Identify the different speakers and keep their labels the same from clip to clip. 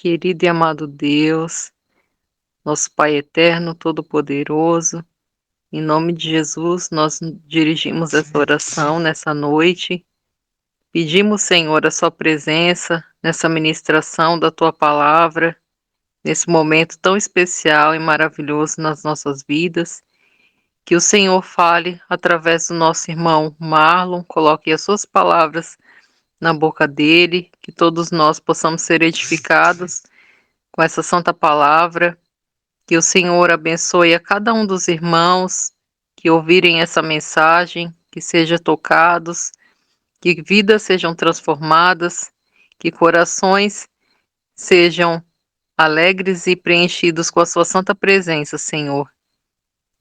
Speaker 1: querido e amado Deus, nosso Pai eterno, todo-poderoso, em nome de Jesus, nós dirigimos essa oração nessa noite. Pedimos, Senhor, a sua presença nessa ministração da tua palavra, nesse momento tão especial e maravilhoso nas nossas vidas. Que o Senhor fale através do nosso irmão Marlon, coloque as suas palavras na boca dele, que todos nós possamos ser edificados com essa santa palavra. Que o Senhor abençoe a cada um dos irmãos que ouvirem essa mensagem, que sejam tocados, que vidas sejam transformadas, que corações sejam alegres e preenchidos com a sua santa presença, Senhor.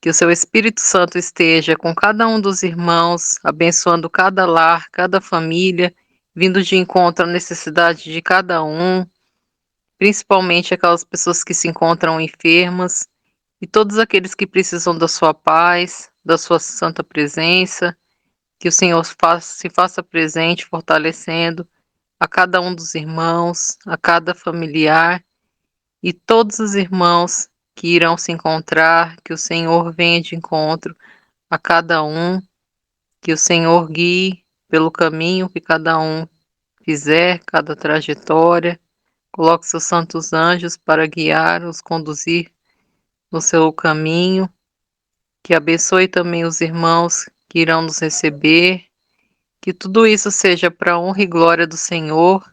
Speaker 1: Que o seu Espírito Santo esteja com cada um dos irmãos, abençoando cada lar, cada família, vindo de encontro à necessidade de cada um, principalmente aquelas pessoas que se encontram enfermas, e todos aqueles que precisam da sua paz, da sua santa presença, que o Senhor se faça presente, fortalecendo a cada um dos irmãos, a cada familiar, e todos os irmãos que irão se encontrar, que o Senhor venha de encontro a cada um, que o Senhor guie pelo caminho que cada um fizer, cada trajetória, coloque seus santos anjos para guiar, os conduzir no seu caminho, que abençoe também os irmãos que irão nos receber, que tudo isso seja para a honra e glória do Senhor,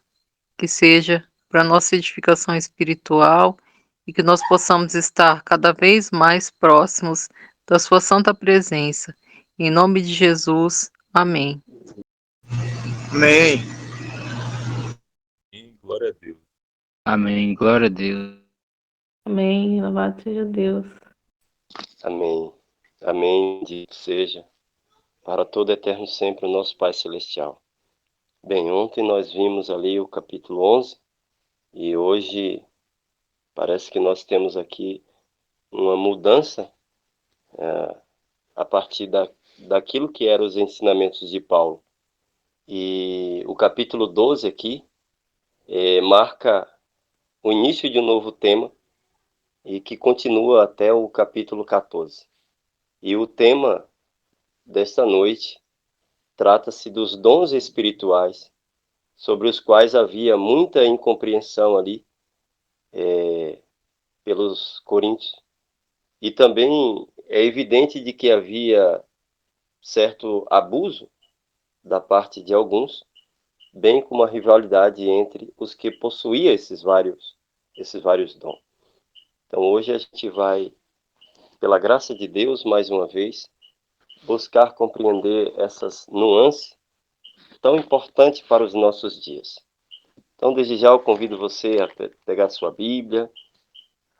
Speaker 1: que seja para nossa edificação espiritual e que nós possamos estar cada vez mais próximos da sua santa presença. Em nome de Jesus, amém.
Speaker 2: Amém.
Speaker 3: Glória a Deus.
Speaker 4: Amém. Glória a Deus.
Speaker 5: Amém. Louvado seja Deus.
Speaker 6: Amém. Amém. Dito seja, para todo eterno sempre, o nosso Pai Celestial. Bem, ontem nós vimos ali o capítulo 11 e hoje parece que nós temos aqui uma mudança a partir daquilo que eram os ensinamentos de Paulo. E o capítulo 12 aqui marca o início de um novo tema e que continua até o capítulo 14. E o tema desta noite trata-se dos dons espirituais, sobre os quais havia muita incompreensão ali pelos coríntios. E também é evidente de que havia certo abuso da parte de alguns, bem como a rivalidade entre os que possuíam esses vários dons. Então hoje a gente vai, pela graça de Deus, mais uma vez, buscar compreender essas nuances tão importantes para os nossos dias. Então, desde já, eu convido você a pegar sua Bíblia,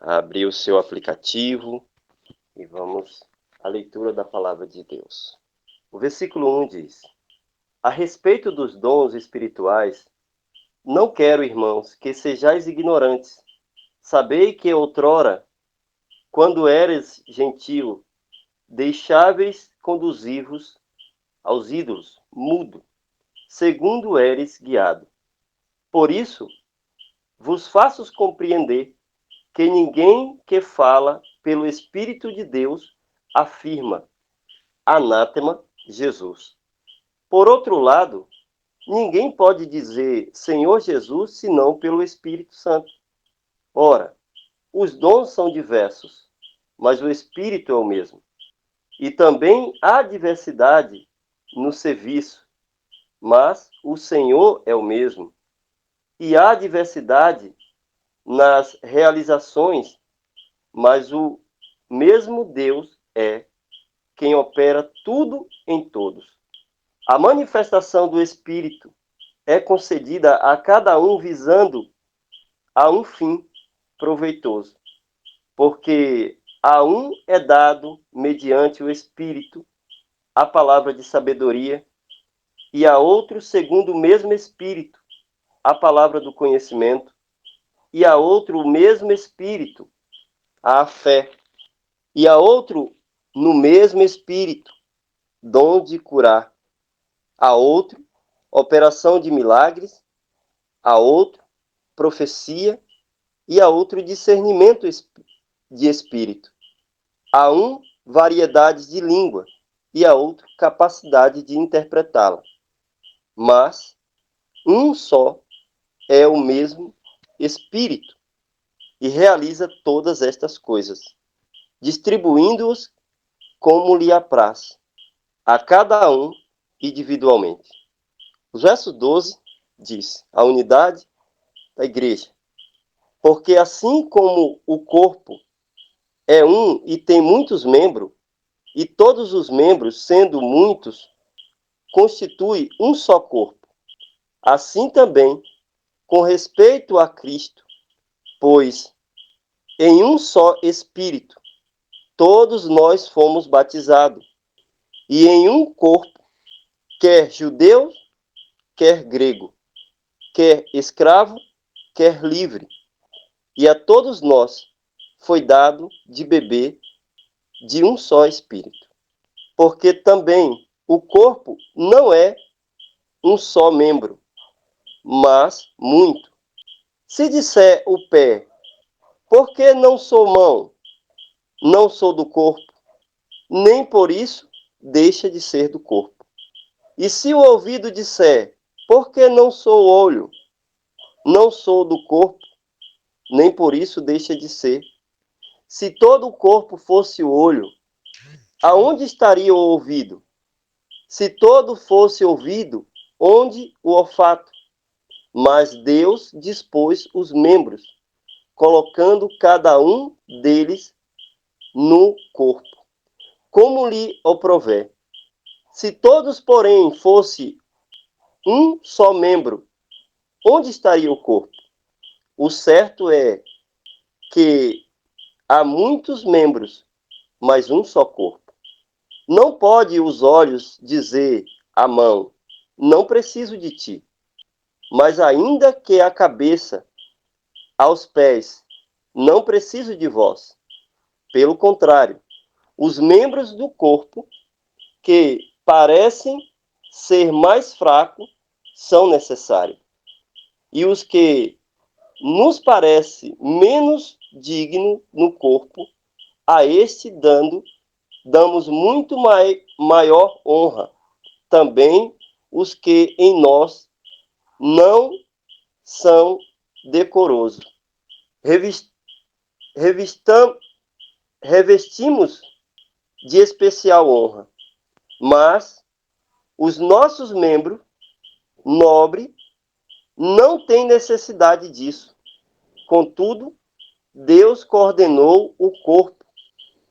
Speaker 6: a abrir o seu aplicativo e vamos à leitura da palavra de Deus. O versículo 1 diz: A respeito dos dons espirituais, não quero, irmãos, que sejais ignorantes. Sabei que outrora, quando eres gentio, deixáveis conduzir-vos aos ídolos, mudo, segundo eres guiado. Por isso, vos faço compreender que ninguém que fala pelo Espírito de Deus afirma, anátema Jesus. Por outro lado, ninguém pode dizer Senhor Jesus senão pelo Espírito Santo. Ora, os dons são diversos, mas o Espírito é o mesmo. E também há diversidade no serviço, mas o Senhor é o mesmo. E há diversidade nas realizações, mas o mesmo Deus é quem opera tudo em todos. A manifestação do Espírito é concedida a cada um visando a um fim proveitoso, porque a um é dado, mediante o Espírito, a palavra de sabedoria, e a outro, segundo o mesmo Espírito, a palavra do conhecimento, e a outro, o mesmo Espírito, a fé, e a outro, no mesmo Espírito, dom de curar, a outro, operação de milagres, a outro, profecia, e a outro discernimento de espírito. A um, variedades de língua, e a outro, capacidade de interpretá-la. Mas um só é o mesmo Espírito e realiza todas estas coisas, distribuindo-os como lhe apraz, a cada um individualmente. O verso 12 diz: a unidade da igreja. Porque assim como o corpo é um e tem muitos membros, e todos os membros, sendo muitos, constitui um só corpo. Assim também, com respeito a Cristo, pois em um só Espírito todos nós fomos batizados, e em um corpo, quer judeu, quer grego, quer escravo, quer livre, e a todos nós foi dado de beber de um só Espírito. Porque também o corpo não é um só membro, mas muito. Se disser o pé, por que não sou mão, não sou do corpo, nem por isso deixa de ser do corpo. E se o ouvido disser, por que não sou olho, não sou do corpo, nem por isso deixa de ser. Se todo o corpo fosse o olho, aonde estaria o ouvido? Se todo fosse ouvido, onde o olfato? Mas Deus dispôs os membros, colocando cada um deles no corpo, como lhe aprouver. Se todos, porém, fosse um só membro, onde estaria o corpo? O certo é que há muitos membros, mas um só corpo. Não pode os olhos dizer à mão, não preciso de ti. Mas ainda que a cabeça, aos pés, não preciso de vós. Pelo contrário, os membros do corpo, que parecem ser mais fracos, são necessários. E os que nos parece menos digno no corpo, a este damos muito maior honra. Também os que em nós não são decorosos. Revestimos de especial honra, mas os nossos membros nobres não têm necessidade disso. Contudo, Deus coordenou o corpo,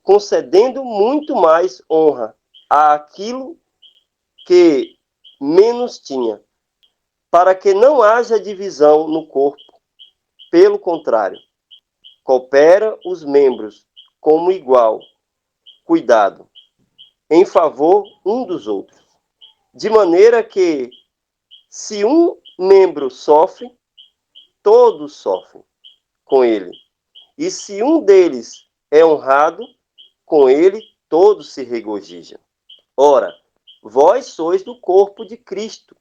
Speaker 6: concedendo muito mais honra àquilo que menos tinha, para que não haja divisão no corpo. Pelo contrário, coopera os membros como igual cuidado, em favor um dos outros. De maneira que, se um membro sofre, todos sofrem com ele. E se um deles é honrado, com ele todos se regozijam. Ora, vós sois do corpo de Cristo,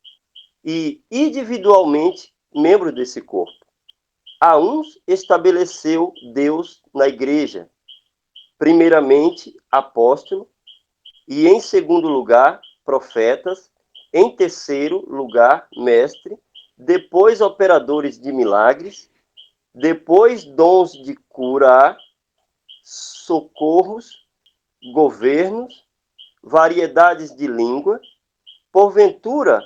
Speaker 6: e individualmente membro desse corpo. A uns estabeleceu Deus na igreja, primeiramente apóstolo, e em segundo lugar profetas, em terceiro lugar mestre, depois operadores de milagres, depois dons de curar, socorros, governos, variedades de língua. Porventura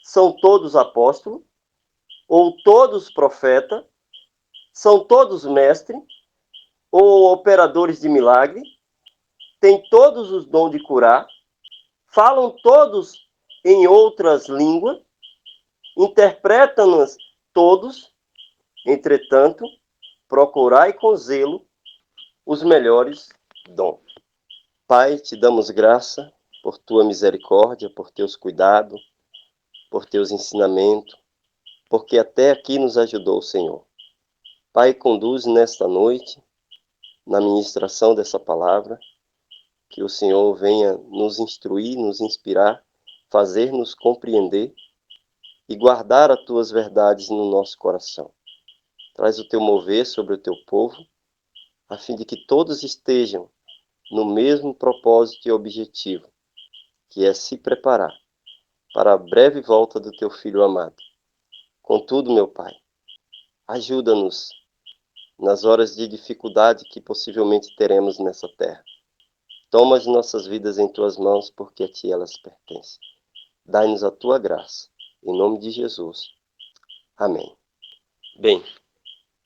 Speaker 6: são todos apóstolos, ou todos profetas, são todos mestres, ou operadores de milagre, têm todos os dons de curar, falam todos em outras línguas, interpretam-nas todos. Entretanto, procurai com zelo os melhores dons. Pai, te damos graça por tua misericórdia, por teus cuidados, por teus ensinamentos, porque até aqui nos ajudou o Senhor. Pai, conduz nesta noite, na ministração dessa palavra, que o Senhor venha nos instruir, nos inspirar, fazer-nos compreender e guardar as tuas verdades no nosso coração. traz o teu mover sobre o teu povo, a fim de que todos estejam no mesmo propósito e objetivo, que é se preparar para a breve volta do teu Filho amado. Contudo, meu Pai, ajuda-nos nas horas de dificuldade que possivelmente teremos nessa terra. Toma as nossas vidas em tuas mãos, porque a ti elas pertencem. Dai-nos a tua graça. Em nome de Jesus. Amém. Bem,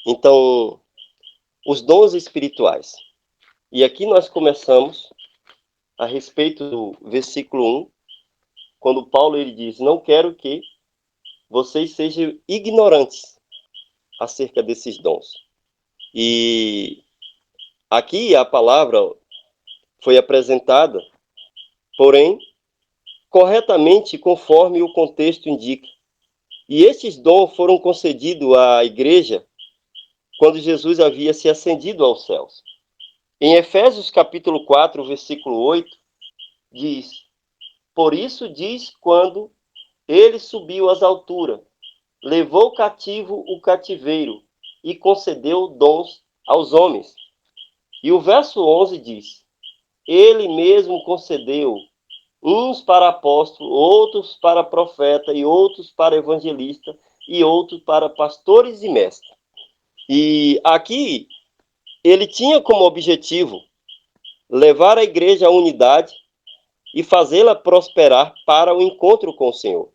Speaker 6: então, os dons espirituais. E aqui nós começamos a respeito do versículo 1, quando Paulo ele diz: não quero que vocês sejam ignorantes acerca desses dons. E aqui a palavra foi apresentada, porém, corretamente conforme o contexto indica. E estes dons foram concedidos à igreja quando Jesus havia se ascendido aos céus. Em Efésios capítulo 4, versículo 8, diz: por isso diz quando ele subiu às alturas, levou cativo o cativeiro e concedeu dons aos homens. E o verso 11 diz: ele mesmo concedeu uns para apóstolo, outros para profeta, e outros para evangelista, e outros para pastores e mestres. E aqui ele tinha como objetivo levar a igreja à unidade e fazê-la prosperar para o encontro com o Senhor.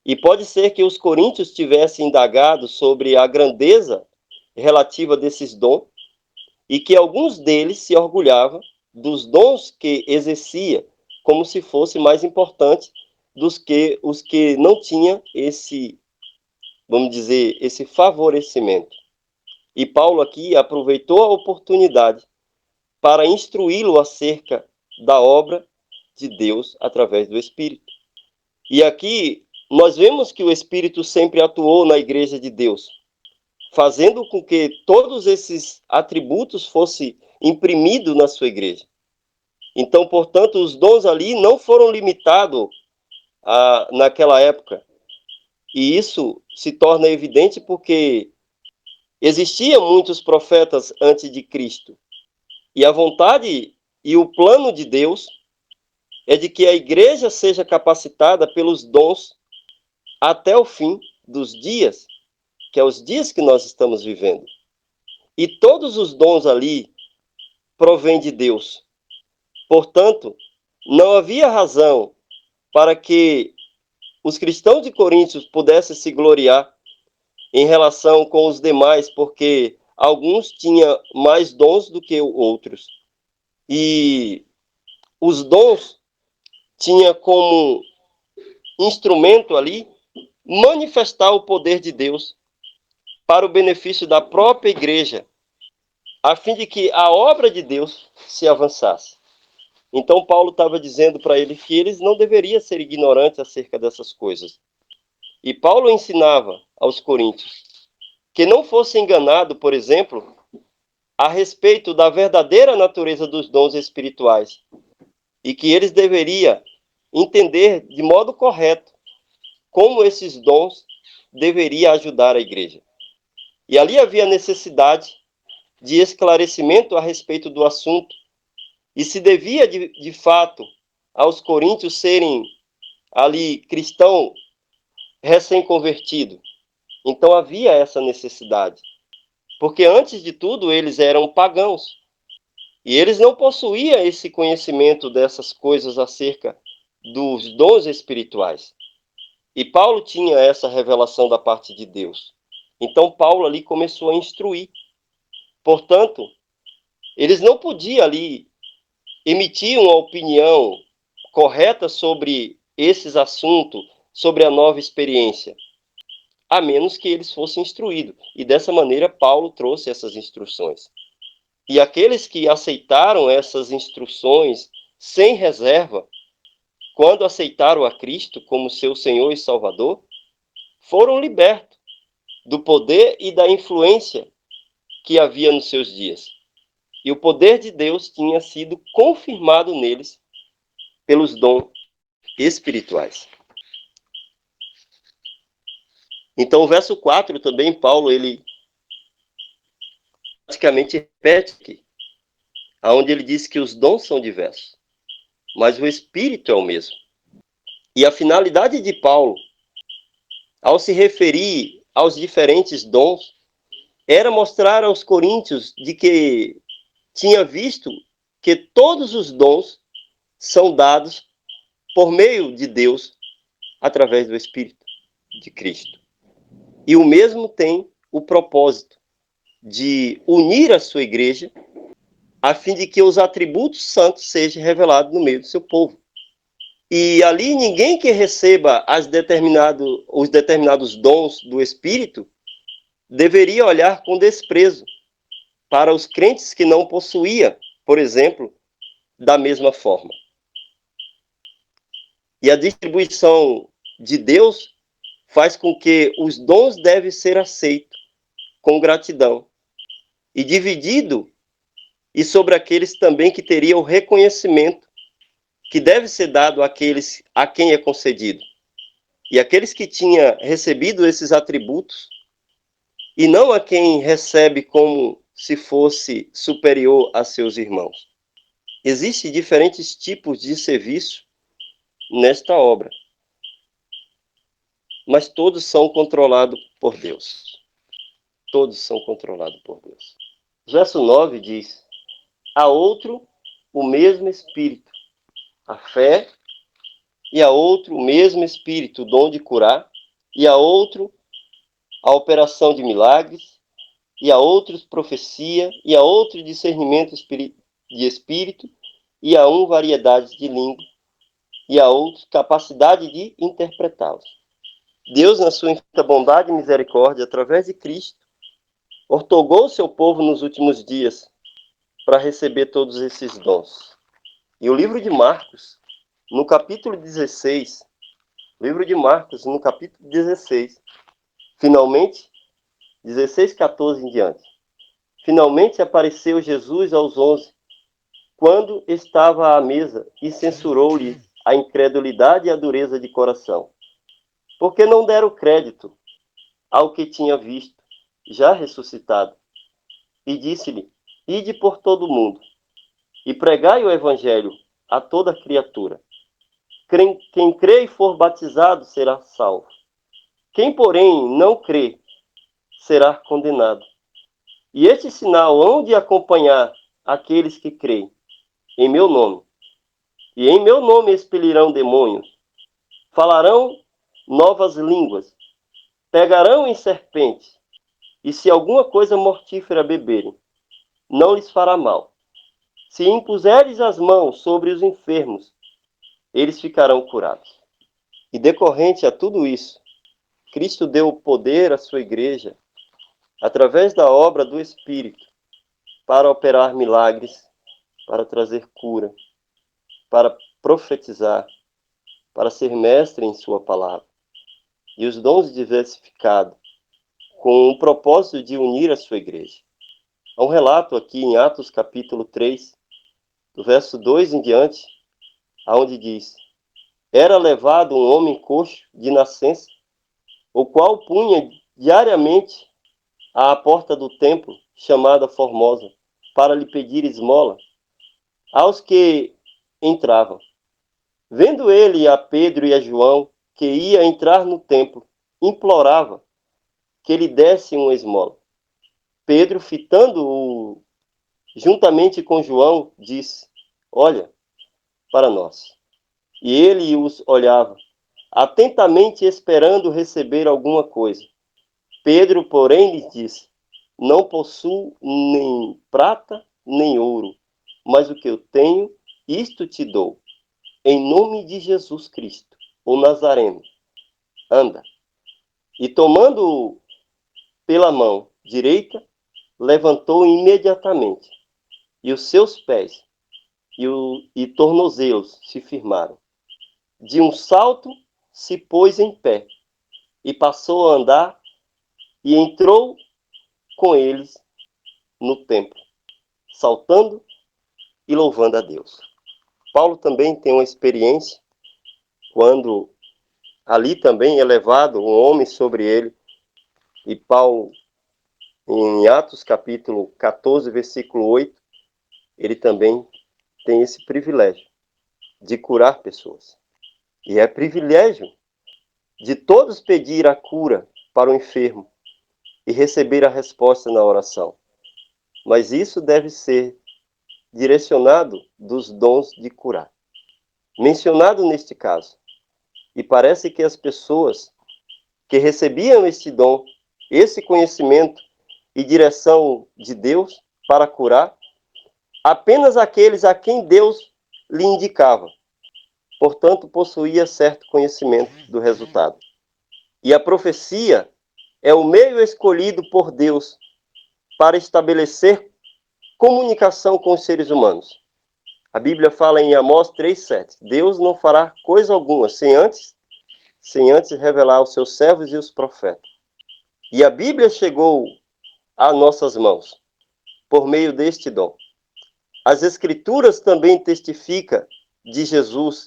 Speaker 6: E pode ser que os coríntios tivessem indagado sobre a grandeza relativa desses dons e que alguns deles se orgulhavam dos dons que exercia como se fosse mais importante dos que os que não tinham esse, vamos dizer, esse favorecimento. E Paulo aqui aproveitou a oportunidade para instruí-lo acerca da obra de Deus através do Espírito. E aqui nós vemos que o Espírito sempre atuou na igreja de Deus, fazendo com que todos esses atributos fossem imprimidos na sua igreja. Então, portanto, os dons ali não foram limitados naquela época. E isso se torna evidente porque existiam muitos profetas antes de Cristo. E a vontade e o plano de Deus é de que a igreja seja capacitada pelos dons até o fim dos dias, que é os dias que nós estamos vivendo. E todos os dons ali provêm de Deus. Portanto, não havia razão para que os cristãos de Coríntios pudessem se gloriar em relação com os demais, porque alguns tinham mais dons do que outros. E os dons tinham como instrumento ali manifestar o poder de Deus para o benefício da própria igreja, a fim de que a obra de Deus se avançasse. Então Paulo estava dizendo para ele que eles não deveriam ser ignorantes acerca dessas coisas. E Paulo ensinava aos coríntios que não fosse enganado, por exemplo, a respeito da verdadeira natureza dos dons espirituais, e que eles deveriam entender de modo correto como esses dons deveriam ajudar a igreja. E ali havia necessidade de esclarecimento a respeito do assunto, e se devia, de fato, aos coríntios serem ali cristãos recém-convertidos. Então havia essa necessidade, porque antes de tudo eles eram pagãos, e eles não possuíam esse conhecimento dessas coisas acerca dos dons espirituais. E Paulo tinha essa revelação da parte de Deus. Então Paulo ali começou a instruir. Portanto, eles não podiam ali emitir uma opinião correta sobre esses assuntos, sobre a nova experiência, a menos que eles fossem instruídos. E dessa maneira Paulo trouxe essas instruções. E aqueles que aceitaram essas instruções sem reserva, quando aceitaram a Cristo como seu Senhor e Salvador, foram libertos do poder e da influência que havia nos seus dias. E o poder de Deus tinha sido confirmado neles pelos dons espirituais. Então, o verso 4 também, Paulo, ele praticamente repete aqui, onde ele diz que os dons são diversos, mas o Espírito é o mesmo. E a finalidade de Paulo, ao se referir aos diferentes dons, era mostrar aos coríntios de que tinha visto que todos os dons são dados por meio de Deus, através do Espírito de Cristo. E o mesmo tem o propósito de unir a sua igreja, a fim de que os atributos santos sejam revelados no meio do seu povo. E ali ninguém que receba os determinados dons do Espírito deveria olhar com desprezo para os crentes que não possuía, por exemplo, da mesma forma. E a distribuição de Deus faz com que os dons devem ser aceitos com gratidão e dividido, e sobre aqueles também que teriam o reconhecimento que deve ser dado àqueles a quem é concedido. E aqueles que tinham recebido esses atributos, e não a quem recebe como se fosse superior a seus irmãos. Existem diferentes tipos de serviço nesta obra, mas todos são controlados por Deus. Todos são controlados por Deus. Verso 9 diz: a outro o mesmo Espírito, a fé, e a outro o mesmo Espírito, o dom de curar, e a outro a operação de milagres, e a outros profecia, e a outro discernimento de espírito, e a um variedade de língua, e a outros capacidade de interpretá-los. Deus, na sua infinita bondade e misericórdia, através de Cristo, ortogou o seu povo nos últimos dias para receber todos esses dons. E o livro de Marcos, no capítulo 16, finalmente, 16, 14 em diante, finalmente apareceu Jesus aos 11, quando estava à mesa, e censurou-lhe a incredulidade e a dureza de coração, porque não deram crédito ao que tinha visto, já ressuscitado. E disse-lhe: ide por todo o mundo, e pregai o evangelho a toda criatura. Quem crê e for batizado será salvo. Quem, porém, não crê, será condenado. E este sinal hão de acompanhar aqueles que creem em meu nome. E em meu nome expelirão demônios, falarão novas línguas, pegarão em serpentes, e se alguma coisa mortífera beberem, não lhes fará mal. Se impuseres as mãos sobre os enfermos, eles ficarão curados. E decorrente a tudo isso, Cristo deu o poder à sua igreja, através da obra do Espírito, para operar milagres, para trazer cura, para profetizar, para ser mestre em sua palavra. E os dons diversificados, com o propósito de unir a sua igreja. Há um relato aqui em Atos capítulo 3, do verso 2 em diante, aonde diz: era levado um homem coxo de nascença, o qual punha diariamente à porta do templo, chamada Formosa, para lhe pedir esmola aos que entravam. Vendo ele a Pedro e a João, que ia entrar no templo, implorava que lhe desse uma esmola. Pedro, fitando-o juntamente com João, disse: olha para nós. E ele os olhava, atentamente esperando receber alguma coisa. Pedro, porém, lhes disse: não possuo nem prata nem ouro, mas o que eu tenho, isto te dou. Em nome de Jesus Cristo, o Nazareno, anda. E tomando-o pela mão direita, levantou imediatamente, e os seus pés e tornozelos se firmaram. De um salto se pôs em pé, e passou a andar, e entrou com eles no templo, saltando e louvando a Deus. Paulo também tem uma experiência, quando ali também é levado um homem sobre ele, e Paulo em Atos capítulo 14, versículo 8, ele também tem esse privilégio de curar pessoas. E é privilégio de todos pedir a cura para o enfermo e receber a resposta na oração. Mas isso deve ser direcionado dos dons de curar. Mencionado neste caso. E parece que as pessoas que recebiam este dom, esse conhecimento e direção de Deus para curar, apenas aqueles a quem Deus lhe indicava. Portanto, possuía certo conhecimento do resultado. E a profecia é o meio escolhido por Deus para estabelecer comunicação com os seres humanos. A Bíblia fala em Amós 3,7. Deus não fará coisa alguma sem antes revelar aos seus servos e os profetas. E a Bíblia chegou a nossas mãos por meio deste dom. As Escrituras também testificam de Jesus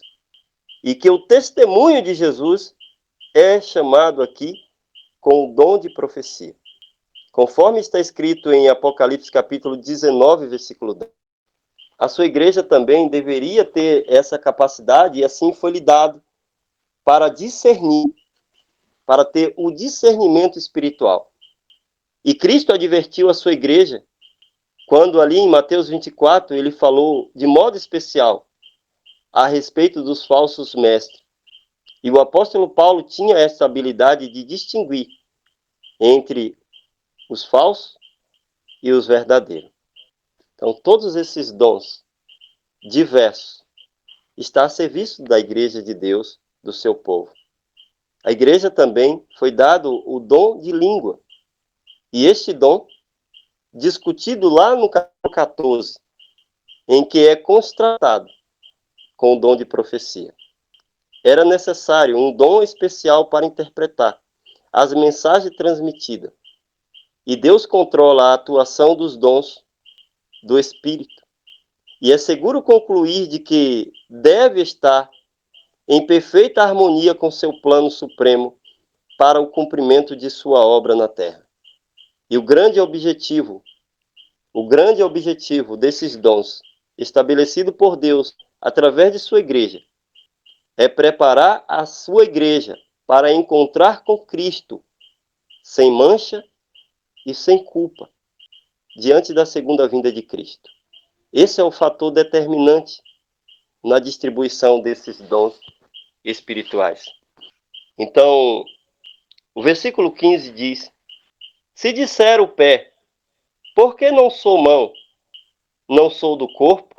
Speaker 6: e que o testemunho de Jesus é chamado aqui com o dom de profecia. Conforme está escrito em Apocalipse capítulo 19, versículo 10. A sua igreja também deveria ter essa capacidade e assim foi lhe dado para discernir, para ter o discernimento espiritual. E Cristo advertiu a sua igreja quando ali em Mateus 24 ele falou de modo especial a respeito dos falsos mestres. E o apóstolo Paulo tinha essa habilidade de distinguir entre os falsos e os verdadeiros. Então, todos esses dons diversos estão a serviço da igreja de Deus, do seu povo. A igreja também foi dado o dom de língua. E este dom, discutido lá no capítulo 14, em que é constatado com o dom de profecia. Era necessário um dom especial para interpretar as mensagens transmitidas. E Deus controla a atuação dos dons do Espírito. E é seguro concluir de que deve estar em perfeita harmonia com seu plano supremo para o cumprimento de sua obra na terra. E o grande objetivo desses dons, estabelecido por Deus através de sua igreja, é preparar a sua igreja para encontrar com Cristo sem mancha e sem culpa diante da segunda vinda de Cristo. Esse é o fator determinante na distribuição desses dons espirituais. Então, o versículo 15 diz: se disser o pé, por que não sou mão, não sou do corpo,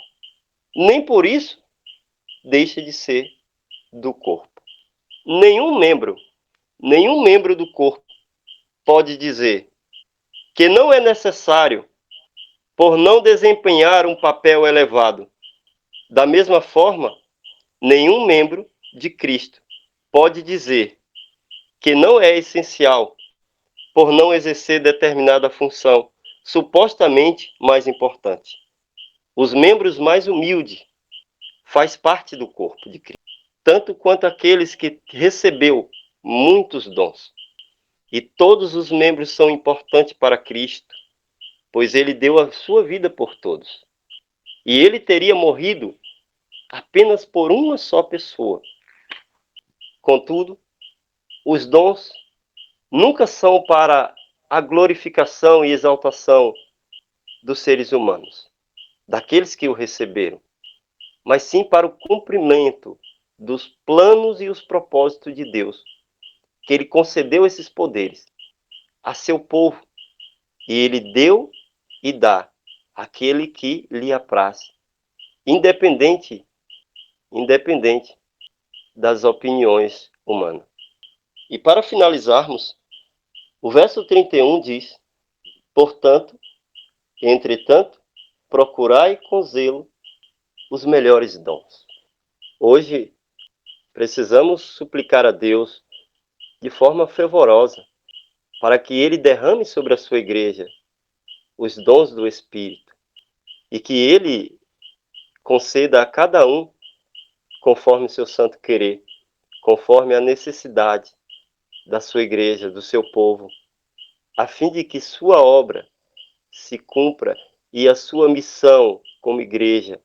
Speaker 6: nem por isso deixa de ser do corpo. Nenhum membro do corpo pode dizer que não é necessário por não desempenhar um papel elevado. Da mesma forma, nenhum membro de Cristo pode dizer que não é essencial por não exercer determinada função supostamente mais importante. Os membros mais humildes faz parte do corpo de Cristo, tanto quanto aqueles que recebeu muitos dons. E todos os membros são importantes para Cristo, pois ele deu a sua vida por todos. E ele teria morrido apenas por uma só pessoa. Contudo, os dons nunca são para a glorificação e exaltação dos seres humanos, daqueles que o receberam, mas sim para o cumprimento dos planos e os propósitos de Deus, que ele concedeu esses poderes a seu povo, e ele deu e dá àquele que lhe apraz, independente das opiniões humanas. E para finalizarmos, o verso 31 diz: portanto, entretanto, procurai com zelo os melhores dons. Hoje, precisamos suplicar a Deus de forma fervorosa para que Ele derrame sobre a sua igreja os dons do Espírito e que Ele conceda a cada um conforme o seu santo querer, conforme a necessidade da sua igreja, do seu povo, a fim de que sua obra se cumpra e a sua missão como igreja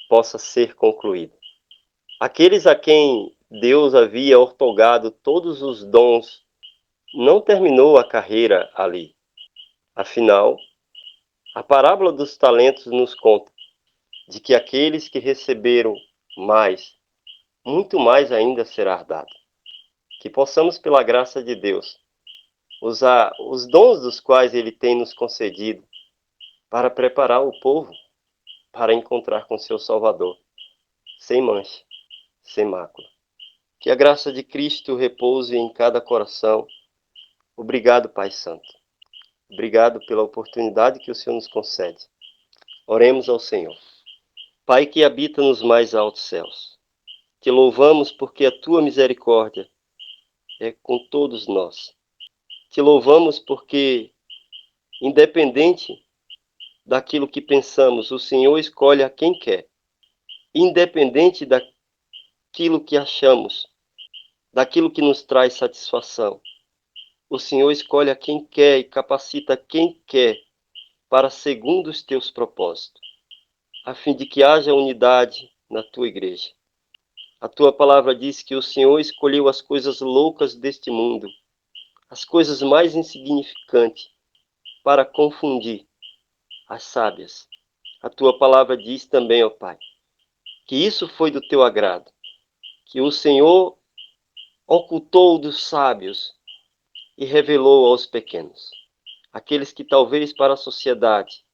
Speaker 6: possa ser concluída. Aqueles a quem Deus havia outorgado todos os dons não terminou a carreira ali. Afinal, a parábola dos talentos nos conta de que aqueles que receberam mais, muito mais ainda será dado. Que possamos, pela graça de Deus, usar os dons dos quais Ele tem nos concedido para preparar o povo para encontrar com seu Salvador, sem mancha, sem mácula. Que a graça de Cristo repouse em cada coração. Obrigado, Pai Santo. Obrigado pela oportunidade que o Senhor nos concede. Oremos ao Senhor. Pai que habita nos mais altos céus, te louvamos porque a tua misericórdia é com todos nós. Te louvamos porque, independente daquilo que pensamos, o Senhor escolhe a quem quer. Independente daquilo que achamos, daquilo que nos traz satisfação, o Senhor escolhe a quem quer e capacita quem quer para segundo os teus propósitos, a fim de que haja unidade na tua igreja. A tua palavra diz que o Senhor escolheu as coisas loucas deste mundo, as coisas mais insignificantes, para confundir as sábias. A tua palavra diz também, ó Pai, que isso foi do teu agrado, que o Senhor ocultou dos sábios e revelou aos pequenos, aqueles que talvez para a sociedade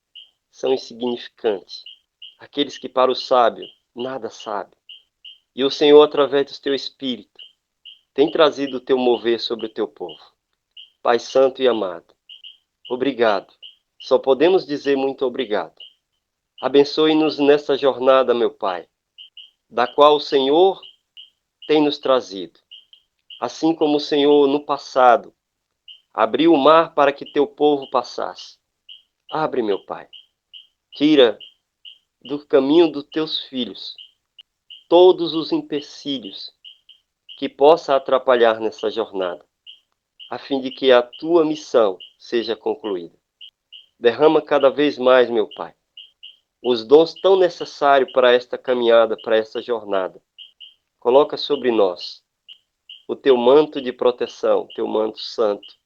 Speaker 6: são insignificantes, aqueles que para o sábio nada sabem. E o Senhor, através do teu Espírito, tem trazido o teu mover sobre o teu povo. Pai Santo e amado, obrigado. Só podemos dizer muito obrigado. Abençoe-nos nesta jornada, meu Pai, da qual o Senhor tem nos trazido. Assim como o Senhor, no passado, abriu o mar para que teu povo passasse. Abre, meu Pai. Tira do caminho dos teus filhos todos os empecilhos que possa atrapalhar nessa jornada, a fim de que a tua missão seja concluída. Derrama cada vez mais, meu Pai, os dons tão necessários para esta caminhada, para esta jornada. Coloca sobre nós o teu manto de proteção, teu manto santo,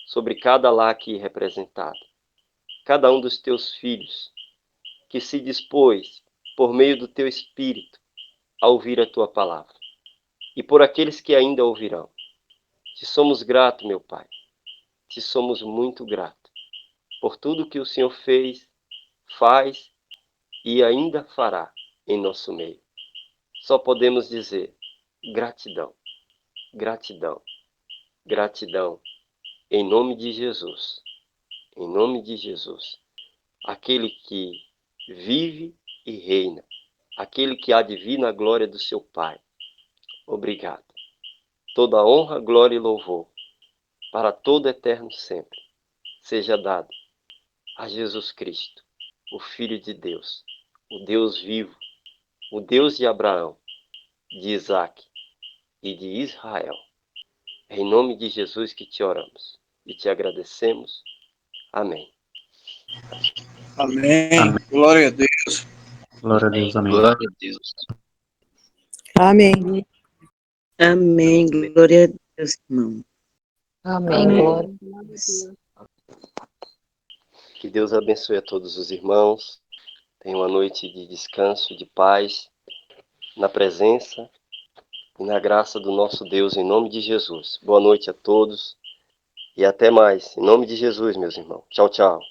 Speaker 6: sobre cada lar aqui representado. Cada um dos teus filhos que se dispôs, por meio do teu Espírito, a ouvir a tua palavra. E por aqueles que ainda ouvirão. Te somos gratos, meu Pai. Te somos muito gratos por tudo que o Senhor fez, faz e ainda fará em nosso meio. Só podemos dizer gratidão, gratidão, gratidão, em nome de Jesus. Em nome de Jesus. Aquele que vive e reina. Aquele que há de vir na glória do seu Pai. Obrigado. Toda honra, glória e louvor, para todo eterno sempre, seja dado a Jesus Cristo, o Filho de Deus, o Deus vivo, o Deus de Abraão, de Isaque e de Israel. É em nome de Jesus que te oramos e te agradecemos. Amém.
Speaker 2: Amém.
Speaker 4: Amém.
Speaker 2: Glória a Deus.
Speaker 4: Glória a Deus, amém.
Speaker 6: Glória a Deus.
Speaker 3: Amém. Amém. Glória a Deus, irmão.
Speaker 1: Amém.
Speaker 5: Amém.
Speaker 1: Glória.
Speaker 5: Glória a Deus.
Speaker 6: Que Deus abençoe a todos os irmãos. Tenha uma noite de descanso, de paz, na presença e na graça do nosso Deus, em nome de Jesus. Boa noite a todos e até mais. Em nome de Jesus, meus irmãos. Tchau, tchau.